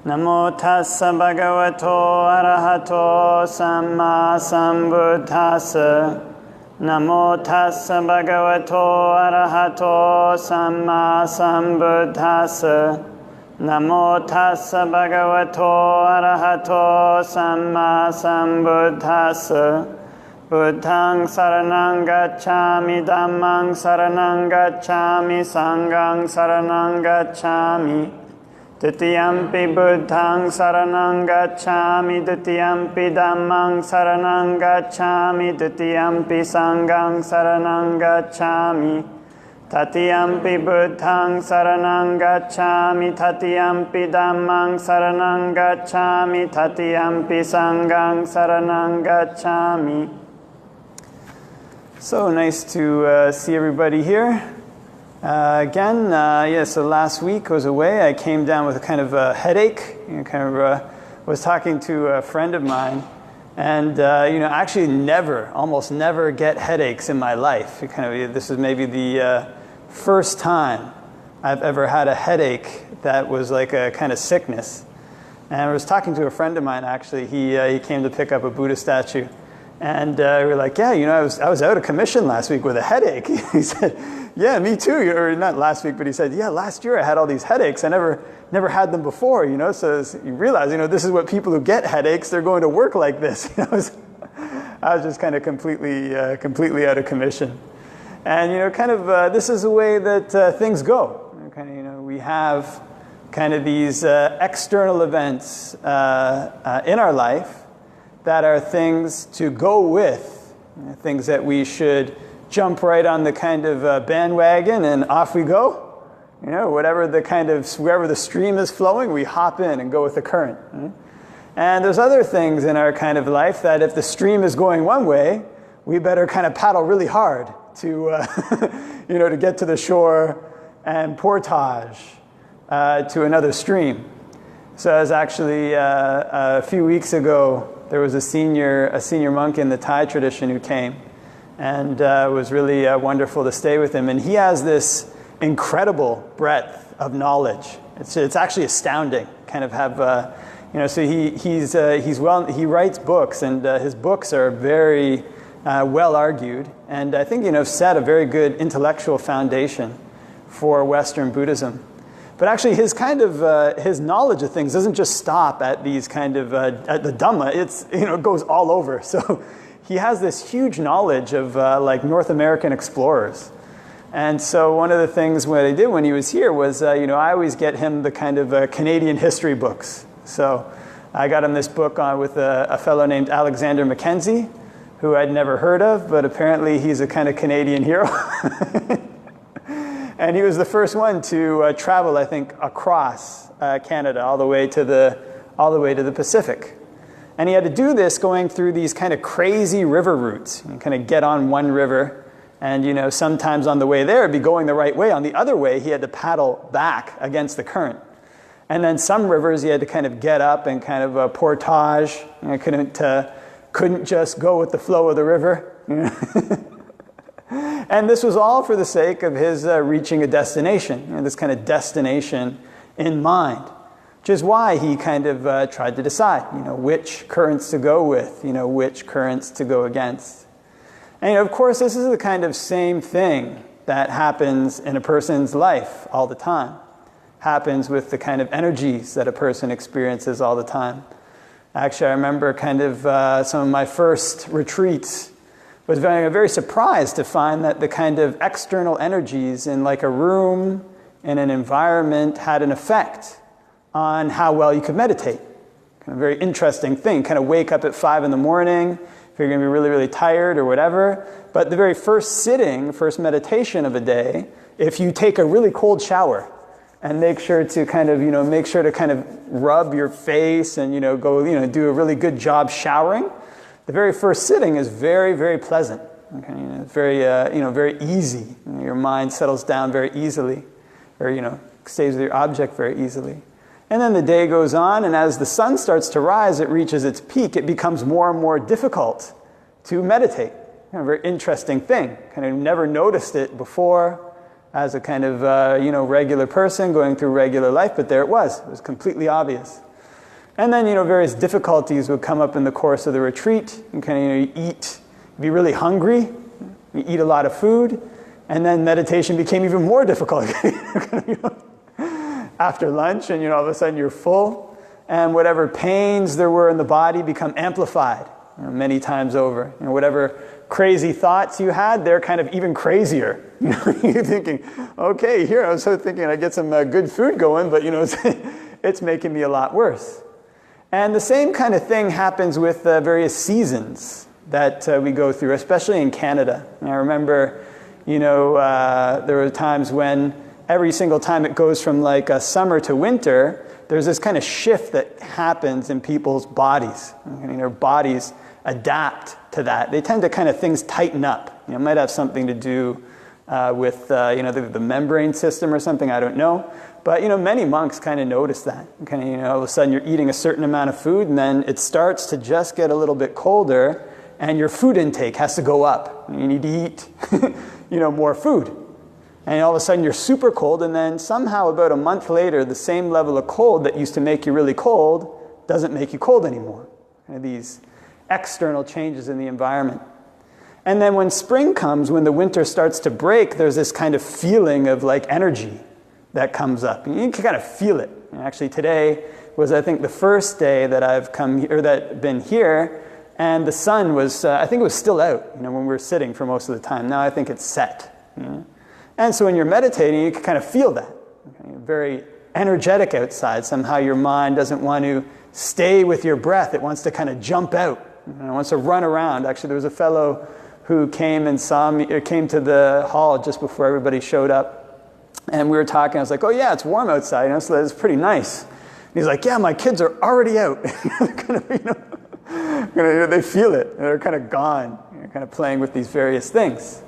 Namo tassa bhagavato arahato samma sambuddhassa. Namo tassa bhagavato arahato samma sambuddhassa. Namo tassa bhagavato arahato samma sambuddhassa. Buddhaṃ saraṇaṃ gacchāmi, Dhammaṃ saraṇaṃ gacchāmi, Sanghaṃ saraṇaṃ gacchāmi. Dutiyampi Buddhaṃ saraṇaṃ gacchāmi, Dutiyampi Dhammaṃ saraṇaṃ gacchāmi, Dutiyampi Sanghaṃ saraṇaṃ gacchāmi. Tatiyampi Buddhaṃ saraṇaṃ gacchāmi, Tatiyampi Dhammaṃ saraṇaṃ gacchāmi, Tatiyampi Sanghaṃ saraṇaṃ gacchāmi. So nice to see everybody here. Again, so last week I was away. I came down with a kind of a headache. Was talking to a friend of mine, and actually almost never get headaches in my life. This is maybe the first time I've ever had a headache that was like a kind of sickness. And I was talking to a friend of mine. Actually, he came to pick up a Buddha statue, and we were like, I was out of commission last week with a headache. He said, yeah, me too. Or not last week, but he said, yeah, last year I had all these headaches. I never had them before, So you realize, this is what people who get headaches, they're going to work like this. I was just kind of completely out of commission. And, this is the way that things go. We have kind of these external events in our life that are things to go with, things that we should jump right on the kind of bandwagon and off we go. Wherever the stream is flowing, we hop in and go with the current. And there's other things in our kind of life that if the stream is going one way, we better kind of paddle really hard to, to get to the shore and portage to another stream. So as actually a few weeks ago, there was a senior monk in the Thai tradition who came. And it was really wonderful to stay with him. And he has this incredible breadth of knowledge. It's actually astounding. Kind of have, So he writes books, and his books are very well argued, and I think set a very good intellectual foundation for Western Buddhism. But actually, his his knowledge of things doesn't just stop at these kind of at the Dhamma. It goes all over. So he has this huge knowledge of North American explorers. And so one of the things what I did when he was here was, I always get him the kind of Canadian history books. So I got him this book with a fellow named Alexander Mackenzie, who I'd never heard of, but apparently he's a kind of Canadian hero. And he was the first one to travel, I think, across Canada all the way to the Pacific. And he had to do this going through these kind of crazy river routes. You kind of get on one river, and sometimes on the way there, it'd be going the right way. On the other way, he had to paddle back against the current. And then some rivers, he had to kind of get up and kind of portage. Couldn't just go with the flow of the river. And this was all for the sake of his reaching a destination, this kind of destination in mind. Which is why he kind of tried to decide, which currents to go with, which currents to go against. And of course, this is the kind of same thing that happens in a person's life all the time. Happens with the kind of energies that a person experiences all the time. Actually, I remember kind of some of my first retreats was very surprised to find that the kind of external energies in like a room, in an environment, had an effect on how well you could meditate. Kind of very interesting thing. Kind of wake up at 5 in the morning, if you're going to be really, really tired or whatever. But the very first meditation of a day, if you take a really cold shower and make sure to kind of rub your face and go do a really good job showering, the very first sitting is very, very pleasant. Okay, it's very easy. Your mind settles down very easily, or stays with your object very easily. And then the day goes on, and as the sun starts to rise, it reaches its peak. It becomes more and more difficult to meditate. A very interesting thing. Kind of never noticed it before as a kind of regular person going through regular life, but there it was. It was completely obvious. And then, various difficulties would come up in the course of the retreat. You kind of, you eat, be really hungry, you eat a lot of food, and then meditation became even more difficult after lunch, and all of a sudden you're full, and whatever pains there were in the body become amplified many times over. Whatever crazy thoughts you had, they're kind of even crazier. You're thinking, okay, here I was sort of thinking I'd get some good food going, but it's making me a lot worse. And the same kind of thing happens with various seasons that we go through, especially in Canada. And I remember, there were times when every single time it goes from like summer to winter, there's this kind of shift that happens in people's bodies. Their bodies adapt to that. They tend to kind of things tighten up. It might have something to do with the membrane system or something. I don't know. But many monks kind of notice that. All of a sudden you're eating a certain amount of food, and then it starts to just get a little bit colder, and your food intake has to go up. You need to eat, more food. And all of a sudden you're super cold, and then somehow about a month later, the same level of cold that used to make you really cold doesn't make you cold anymore. These external changes in the environment. And then when spring comes, when the winter starts to break, there's this kind of feeling of like energy that comes up. And you can kind of feel it. And actually today was, I think, the first day that I've come here, or that been here, and the sun was, I think it was still out, when we were sitting for most of the time. Now I think it's set. And so when you're meditating, you can kind of feel that. Very energetic outside. Somehow your mind doesn't want to stay with your breath. It wants to kind of jump out. It wants to run around. Actually, there was a fellow who came and saw me, or came to the hall just before everybody showed up. And we were talking. I was like, oh yeah, it's warm outside, so that's pretty nice. And he's like, yeah, my kids are already out. They feel it. They're kind of gone. They're kind of playing with these various things.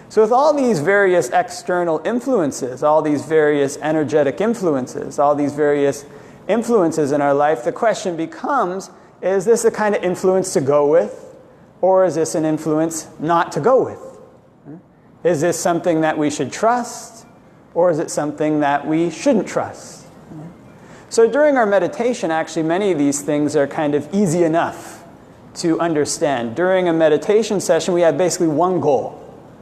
So with all these various external influences, all these various energetic influences, all these various influences in our life, the question becomes, is this a kind of influence to go with, or is this an influence not to go with? Is this something that we should trust, or is it something that we shouldn't trust? So during our meditation, actually, many of these things are kind of easy enough to understand. During a meditation session, we have basically one goal.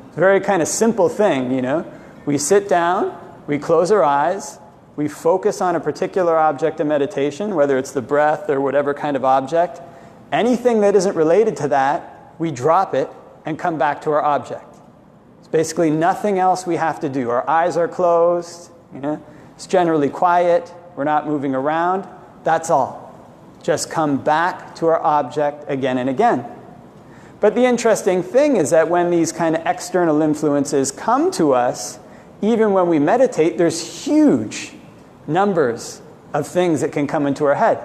It's a very kind of simple thing, We sit down, we close our eyes, we focus on a particular object of meditation, whether it's the breath or whatever kind of object. Anything that isn't related to that, we drop it and come back to our object. It's basically nothing else we have to do. Our eyes are closed, It's generally quiet, we're not moving around. That's all. Just come back to our object again and again. But the interesting thing is that when these kind of external influences come to us, even when we meditate, there's huge numbers of things that can come into our head.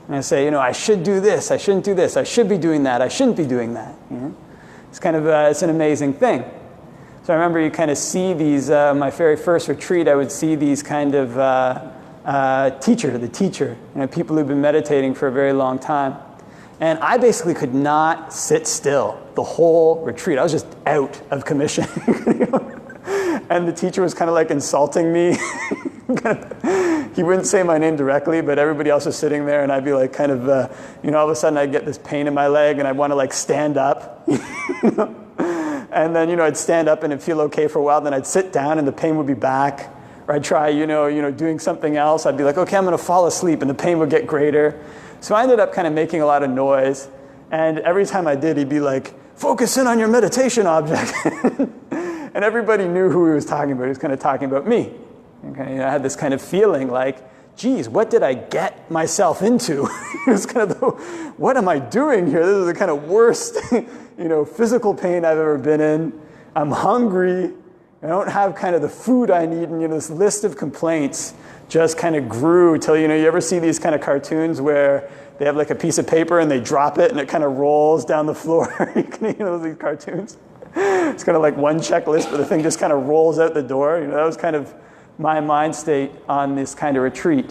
And I say, I should do this, I shouldn't do this, I should be doing that, I shouldn't be doing that. It's kind of, it's an amazing thing. So I remember you kind of see these, my very first retreat, I would see these kind of the teacher, people who've been meditating for a very long time. And I basically could not sit still the whole retreat. I was just out of commission. And the teacher was kind of like insulting me. He wouldn't say my name directly, but everybody else was sitting there, and I'd be like kind of, all of a sudden I'd get this pain in my leg, and I'd want to like stand up. And then, I'd stand up and it'd feel okay for a while, then I'd sit down and the pain would be back. Or I'd try, doing something else. I'd be like, okay, I'm going to fall asleep, and the pain would get greater. So I ended up kind of making a lot of noise, and every time I did, he'd be like, focus in on your meditation object. And everybody knew who he was talking about. He was kind of talking about me. Okay, I had this kind of feeling like, geez, what did I get myself into? It was kind of, what am I doing here? This is the kind of worst, physical pain I've ever been in. I'm hungry. I don't have kind of the food I need, and this list of complaints just kind of grew till, you ever see these kind of cartoons where they have like a piece of paper and they drop it and it kind of rolls down the floor. These cartoons. It's kind of like one checklist, but the thing just kind of rolls out the door. That was kind of my mind state on this kind of retreat.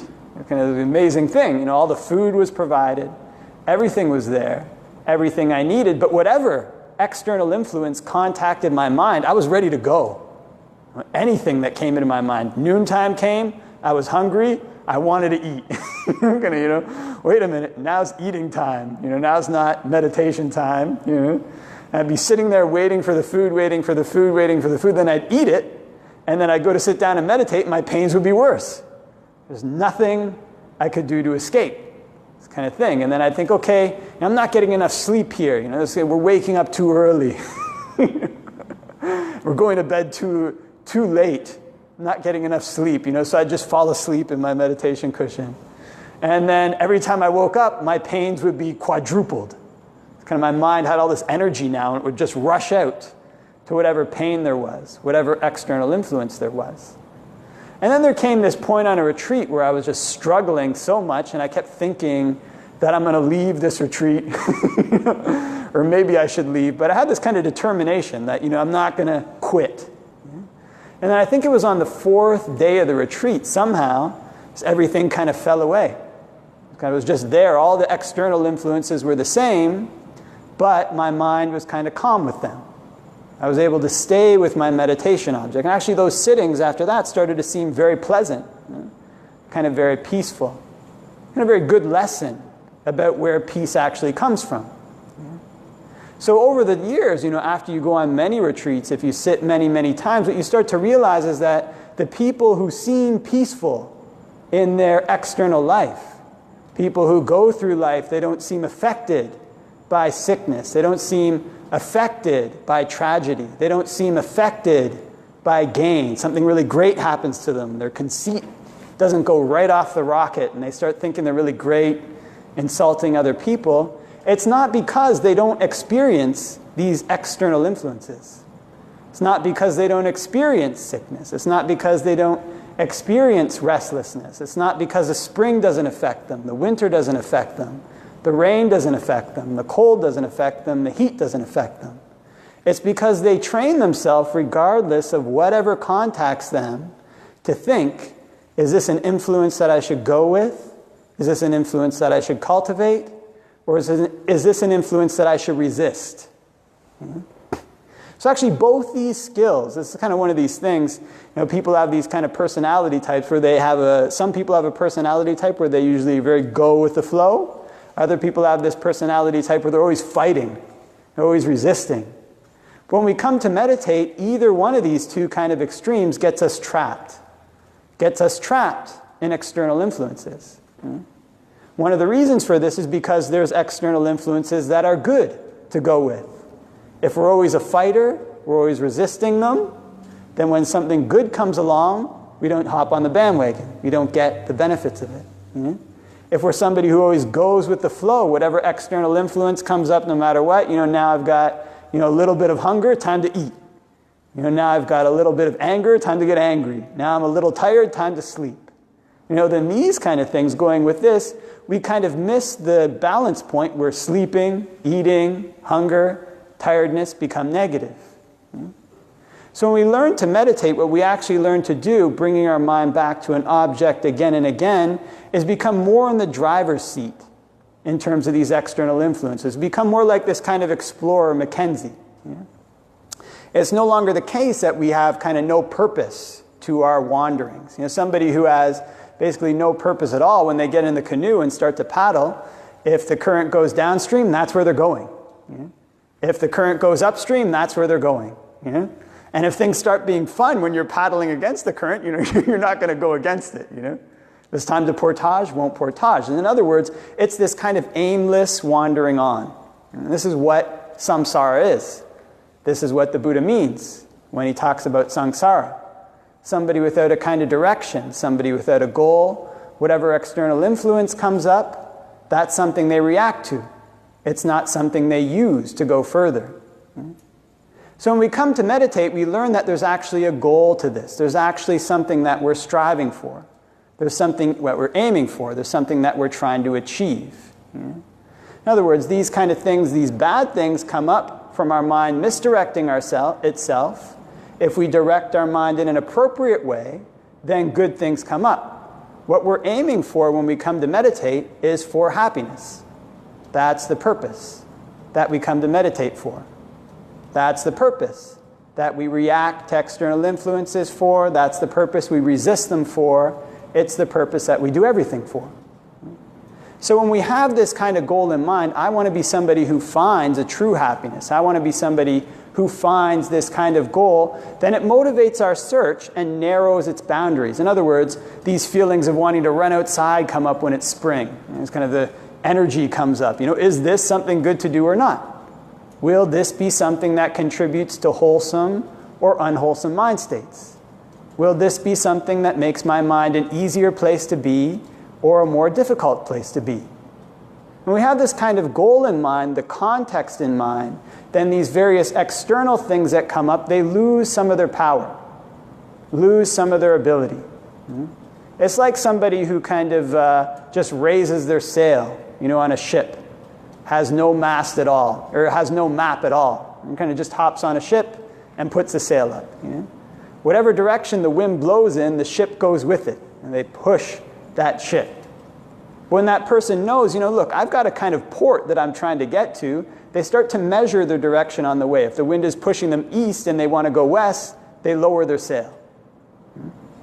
Kind of an amazing thing. All the food was provided, everything was there, everything I needed, but whatever external influence contacted my mind, I was ready to go. Anything that came into my mind. Noontime came, I was hungry, I wanted to eat. I'm going to, wait a minute, now's eating time. Now's not meditation time. I'd be sitting there waiting for the food, then I'd eat it, and then I'd go to sit down and meditate, and my pains would be worse. There's nothing I could do to escape. This kind of thing. And then I'd think, okay, I'm not getting enough sleep here. We're waking up too early. We're going to bed too late. I'm not getting enough sleep. So I'd just fall asleep in my meditation cushion. And then every time I woke up, my pains would be quadrupled. Kind of my mind had all this energy now, and it would just rush out to whatever pain there was, whatever external influence there was. And then there came this point on a retreat where I was just struggling so much, and I kept thinking that I'm going to leave this retreat, or maybe I should leave. But I had this kind of determination that, I'm not going to quit. And then I think it was on the 4th day of the retreat, somehow, everything kind of fell away. It was just there. All the external influences were the same, but my mind was kind of calm with them. I was able to stay with my meditation object. And actually those sittings after that started to seem very pleasant, kind of very peaceful, kind of very good lesson about where peace actually comes from. So over the years, after you go on many retreats, if you sit many, many times, what you start to realize is that the people who seem peaceful in their external life, people who go through life, they don't seem affected by sickness. They don't seem affected by tragedy. They don't seem affected by gain. Something really great happens to them. Their conceit doesn't go right off the rocket, and they start thinking they're really great, insulting other people. It's not because they don't experience these external influences. It's not because they don't experience sickness. It's not because they don't experience restlessness. It's not because the spring doesn't affect them, the winter doesn't affect them, the rain doesn't affect them, the cold doesn't affect them, the heat doesn't affect them. It's because they train themselves, regardless of whatever contacts them, to think, is this an influence that I should go with? Is this an influence that I should cultivate? Or is this an influence that I should resist? So actually both these skills, this is kind of one of these things, people have these kind of personality types where some people have a personality type where they usually very go with the flow. Other people have this personality type where they're always fighting, they're always resisting. But when we come to meditate, either one of these two kind of extremes gets us trapped in external influences. One of the reasons for this is because there's external influences that are good to go with. If we're always a fighter, we're always resisting them, then when something good comes along, we don't hop on the bandwagon. We don't get the benefits of it. If we're somebody who always goes with the flow, whatever external influence comes up no matter what, now I've got a little bit of hunger, time to eat. Now I've got a little bit of anger, time to get angry. Now I'm a little tired, time to sleep. Then these kind of things going with this, we kind of miss the balance point where sleeping, eating, hunger, tiredness become negative. So when we learn to meditate, what we actually learn to do, bringing our mind back to an object again and again, is become more in the driver's seat in terms of these external influences. Become more like this kind of explorer, Mackenzie. It's no longer the case that we have kind of no purpose to our wanderings. Somebody who has basically no purpose at all when they get in the canoe and start to paddle, if the current goes downstream, that's where they're going. If the current goes upstream, that's where they're going. And if things start being fun when you're paddling against the current, you're not going to go against it. If it's time to portage, won't portage. And in other words, it's this kind of aimless wandering on. And this is what samsara is. This is what the Buddha means when he talks about samsara. Somebody without a kind of direction, somebody without a goal, whatever external influence comes up, that's something they react to. It's not something they use to go further. So when we come to meditate, we learn that there's actually a goal to this. There's actually something that we're striving for. There's something that we're aiming for. There's something that we're trying to achieve. In other words, these kind of things, these bad things come up from our mind misdirecting itself. If we direct our mind in an appropriate way, then good things come up. What we're aiming for when we come to meditate is for happiness. That's the purpose that we come to meditate for. That's the purpose that we react to external influences for. That's the purpose we resist them for. it's the purpose that we do everything for. So when we have this kind of goal in mind, I want to be somebody who finds a true happiness. I want to be somebody who finds this kind of goal. Then it motivates our search and narrows its boundaries. In other words, these feelings of wanting to run outside come up when it's spring. It's kind of the energy comes up. Is this something good to do or not? Will this be something that contributes to wholesome or unwholesome mind states? Will this be something that makes my mind an easier place to be or a more difficult place to be? When we have this kind of goal in mind, the context in mind, then these various external things that come up, they lose some of their power, lose some of their ability. It's like somebody who kind of just raises their sail, on a ship, has no mast at all, or has no map at all, and kind of just hops on a ship and puts the sail up. Whatever direction the wind blows in, the ship goes with it, and they push that ship. When that person knows, look, I've got a kind of port that I'm trying to get to, they start to measure their direction on the way. If the wind is pushing them east and they want to go west, they lower their sail.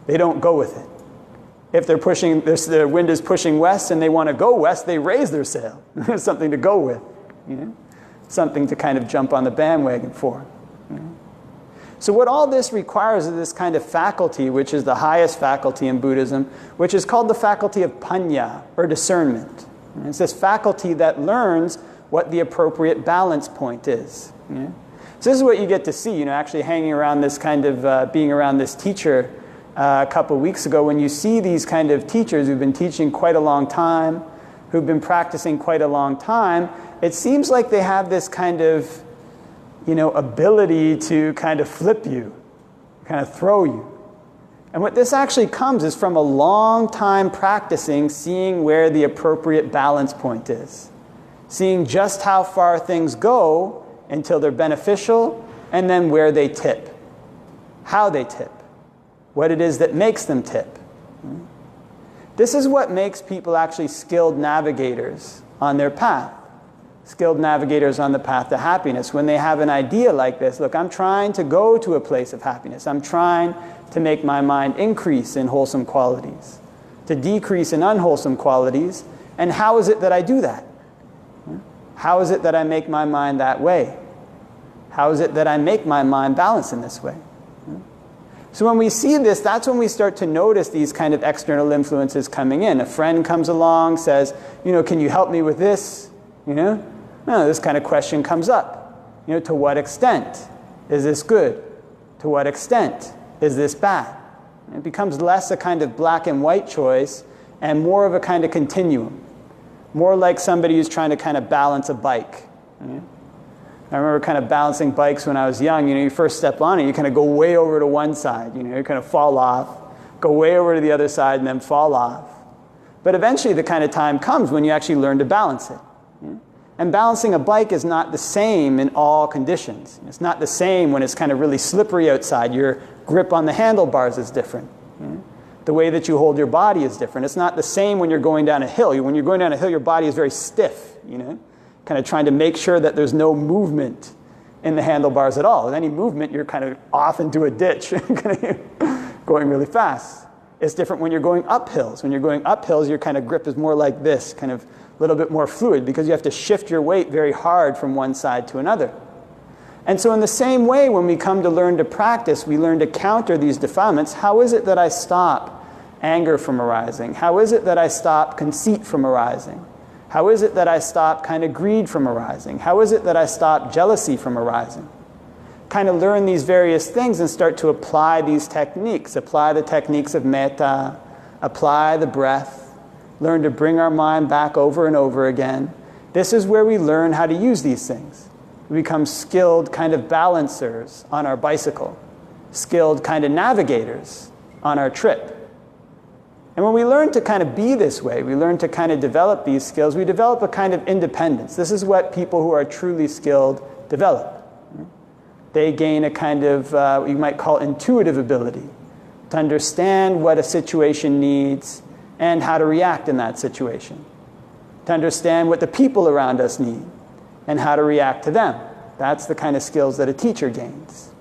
They don't go with it. If the wind is pushing west and they want to go west, they raise their sail. There's something to go with, something to kind of jump on the bandwagon for. So what all this requires is this kind of faculty, which is the highest faculty in Buddhism, which is called the faculty of pañña, or discernment. It's this faculty that learns what the appropriate balance point is. So this is what you get to see, actually hanging around this kind of, being around this teacher a couple weeks ago, when you see these kind of teachers who've been teaching quite a long time, who've been practicing quite a long time, it seems like they have this kind of ability to kind of flip you, kind of throw you. And what this actually comes is from a long time practicing, seeing where the appropriate balance point is. Seeing just how far things go until they're beneficial, and then where they tip. How they tip. What it is that makes them tip. This is what makes people actually skilled navigators on their path. Skilled navigators on the path to happiness. When they have an idea like this, look, I'm trying to go to a place of happiness. I'm trying to make my mind increase in wholesome qualities, to decrease in unwholesome qualities. And how is it that I do that? How is it that I make my mind that way? How is it that I make my mind balance in this way? So when we see this, that's when we start to notice these kind of external influences coming in. A friend comes along, says, can you help me with this? This kind of question comes up. To what extent is this good? To what extent is this bad? It becomes less a kind of black and white choice and more of a kind of continuum. More like somebody who's trying to kind of balance a bike. I remember kind of balancing bikes when I was young. You first step on it, you kind of go way over to one side. You kind of fall off, go way over to the other side, and then fall off. But eventually the kind of time comes when you actually learn to balance it. And balancing a bike is not the same in all conditions. It's not the same when it's kind of really slippery outside. Your grip on the handlebars is different. The way that you hold your body is different. It's not the same when you're going down a hill. When you're going down a hill, your body is very stiff, kind of trying to make sure that there's no movement in the handlebars at all. With any movement, you're kind of off into a ditch, going really fast. It's different when you're going up hills. When you're going up hills, your kind of grip is more like this, kind of a little bit more fluid, because you have to shift your weight very hard from one side to another. And so in the same way, when we come to learn to practice, we learn to counter these defilements. How is it that I stop anger from arising? How is it that I stop conceit from arising? How is it that I stop kind of greed from arising? How is it that I stop jealousy from arising? Kind of learn these various things and start to apply these techniques. Apply the techniques of metta, apply the breath, learn to bring our mind back over and over again. This is where we learn how to use these things. We become skilled kind of balancers on our bicycle, skilled kind of navigators on our trip. And when we learn to kind of be this way, we learn to kind of develop these skills, we develop a kind of independence. This is what people who are truly skilled develop. They gain a kind of, what you might call intuitive ability, to understand what a situation needs and how to react in that situation. To understand what the people around us need and how to react to them. That's the kind of skills that a teacher gains.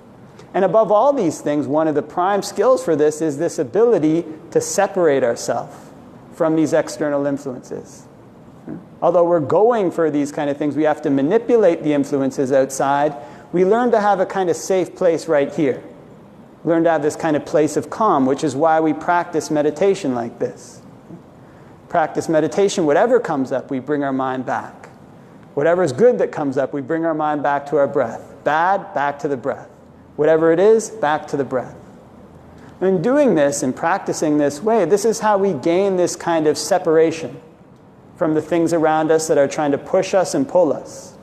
And above all these things, one of the prime skills for this is this ability to separate ourselves from these external influences. Although we're going for these kind of things, we have to manipulate the influences outside. We learn to have a kind of safe place right here. Learn to have this kind of place of calm, which is why we practice meditation like this. Practice meditation, whatever comes up, we bring our mind back. Whatever is good that comes up, we bring our mind back to our breath. Bad, back to the breath. Whatever it is, back to the breath. And in doing this and practicing this way, this is how we gain this kind of separation from the things around us that are trying to push us and pull us.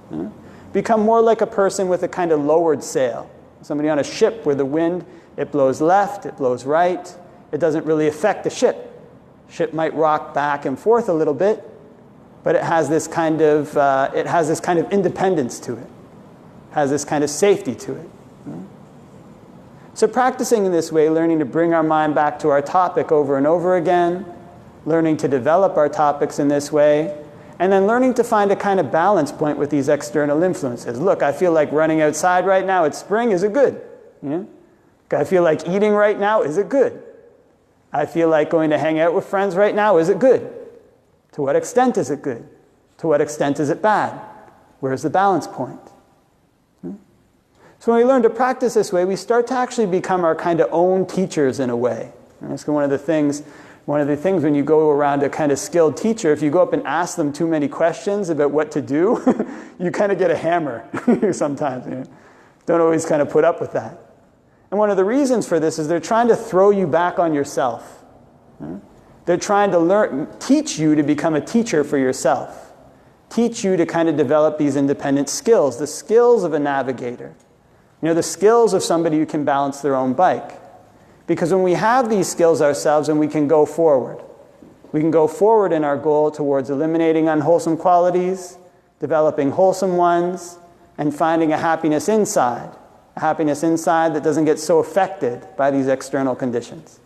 Become more like a person with a kind of lowered sail. Somebody on a ship where the wind, it blows left, it blows right. It doesn't really affect the ship. Ship might rock back and forth a little bit, but it has this kind of independence to it. Has this kind of safety to it. So practicing in this way, learning to bring our mind back to our topic over and over again, learning to develop our topics in this way, and then learning to find a kind of balance point with these external influences. Look, I feel like running outside right now. It's spring. Is it good? I feel like eating right now. Is it good? I feel like going to hang out with friends right now. Is it good? To what extent is it good? To what extent is it bad? Where's the balance point? So when we learn to practice this way, we start to actually become our kind of own teachers in a way. And that's one of the things when you go around a kind of skilled teacher, if you go up and ask them too many questions about what to do, you kind of get a hammer sometimes. Don't always kind of put up with that. And one of the reasons for this is they're trying to throw you back on yourself. They're trying to teach you to become a teacher for yourself. Teach you to kind of develop these independent skills, the skills of a navigator. The skills of somebody who can balance their own bike. Because when we have these skills ourselves, and we can go forward. We can go forward in our goal towards eliminating unwholesome qualities, developing wholesome ones, and finding a happiness inside. A happiness inside that doesn't get so affected by these external conditions.